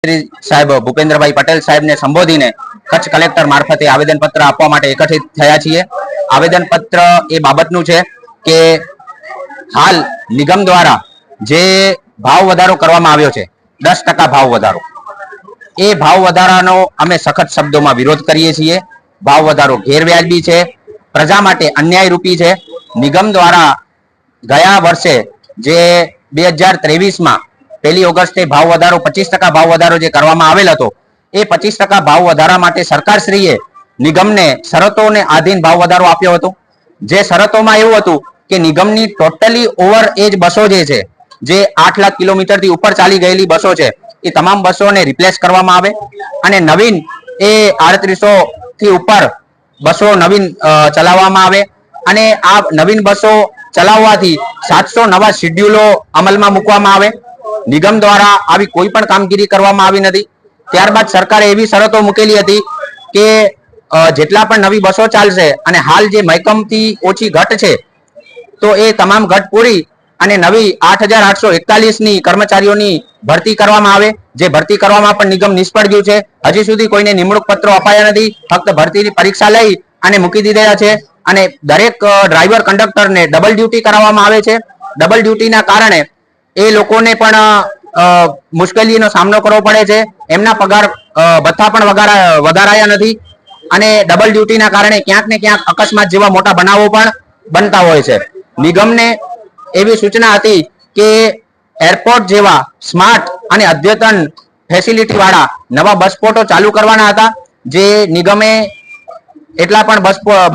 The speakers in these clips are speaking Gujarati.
સાહેબ ભૂપેન્દ્રભાઈ પટેલ સાહેબને સંબોધીને કચ્છ કલેક્ટર મારફતે આવેદનપત્ર આપવા માટે એકત્રિત થયા છીએ। આવેદનપત્ર એ બાબતનું છે કે હાલ નિગમ દ્વારા જે ભાવ વધારો કરવામાં આવ્યો છે 10% ભાવ વધારો, એ ભાવ વધારાનો અમે સખત શબ્દોમાં વિરોધ કરીએ છીએ। ભાવ વધારો ગેરવ્યાજબી છે, પ્રજા માટે અન્યાયરૂપી છે। નિગમ દ્વારા ગયા વર્ષે જે 2023માં 1 ઓગસ્ટે ભાવ વધારો 25% ભાવ વધારો જે કરવામાં આવેલ હતો, એ 25% ભાવ વધારા માટે સરકારશ્રીએ નિગમને શરતોને આધીન ભાવ વધારો આપ્યો હતો। જે શરતોમાં એવું હતું કે નિગમની ટોટલી ઓવર એજ બસો જે છે, જે 8 લાખ કિલોમીટરથી ઉપર ચાલી ગયેલી બસો છે, એ તમામ બસોને રિપ્લેસ કરવામાં આવે અને નવીન એ 3800 થી ઉપર બસો નવીન ચલાવવામાં આવે અને આ નવીન બસો ચલાવવાથી 700 નવા શેડ્યુલો અમલમાં મૂકવામાં આવે। નિગમ દ્વારા આવી કોઈ પણ કામગીરી કરવામાં આવી નથી। ત્યારબાદ સરકારે એવી શરતો મૂકેલી હતી કે જેટલા પણ નવી બસો ચાલશે અને હાલ જે મહેકમથી ઓછી ઘટ છે, તો એ તમામ ઘટ પૂરી અને નવી 8841 ની કર્મચારીઓની ભરતી કરવામાં આવે। જે ભરતી કરવામાં પણ નિગમ નિષ્ફળ ગયું છે। હજી સુધી કોઈને નિમણૂક પત્રો અપાયા નથી, ફક્ત ભરતીની પરીક્ષા લઈ અને મૂકી દીધેલા છે અને દરેક ડ્રાઈવર કંડક્ટરને ડબલ ડ્યુટી કરાવવામાં આવે છે। ડબલ ડ્યુટીના કારણે એ લોકોને પણ મુશ્કેલીનો સામનો કરવો પડે છે। એમના પગાર ભથ્થા પણ વધારાયા નથી અને ડબલ ડ્યુટીના કારણે ક્યાંક ને ક્યાંક અકસ્માત જેવા મોટા બનાવો પણ બનતા હોય છે। નિગમને એવી સૂચના હતી કે એરપોર્ટ જેવા સ્માર્ટ અને અદ્યતન ફેસિલિટી વાળા નવા બસ સ્પોટો ચાલુ કરવાના હતા। જે નિગમે એટલા પણ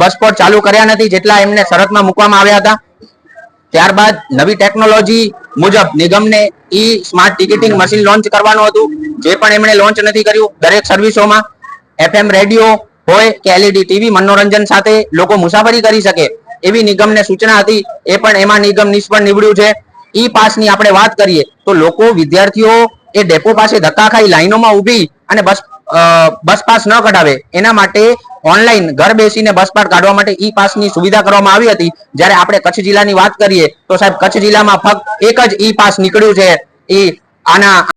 બસ સ્પોટ ચાલુ કર્યા નથી જેટલા એમને શરતમાં મૂકવામાં આવ્યા હતા। ત્યારબાદ નવી ટેકનોલોજી મુજબ નિગમને સ્માર્ટ ટિકિટિંગ મશીન લોન્ચ કરવાનું હતું, જે પણ એમણે લોન્ચ નથી કર્યું। દરેક સર્વિસોમાં FM રેડિયો હોય કે LED ટીવી મનોરંજન સાથે લોકો મુસાફરી કરી શકે એવી નિગમને સૂચના હતી, એ પણ એમાં નિગમ નિષ્ફળ નીવડ્યું છે। ઈ પાસની આપણે વાત કરીએ તો લોકો વિદ્યાર્થીઓ એ ડેપો પાસે ધક્કા ખાઈ લાઈનોમાં ઊભી અને બસ પાસ ન કઢાવે એના માટે ઓનલાઈન ઘર બેસીને બસ પાસ કાઢવા માટે ઈ પાસની સુવિધા કરવામાં આવી હતી। જ્યારે આપણે કચ્છ જિલ્લાની વાત કરીએ તો સાહેબ કચ્છ જિલ્લામાં ફક્ત એક જ ઈ પાસ નીકળ્યું છે। આના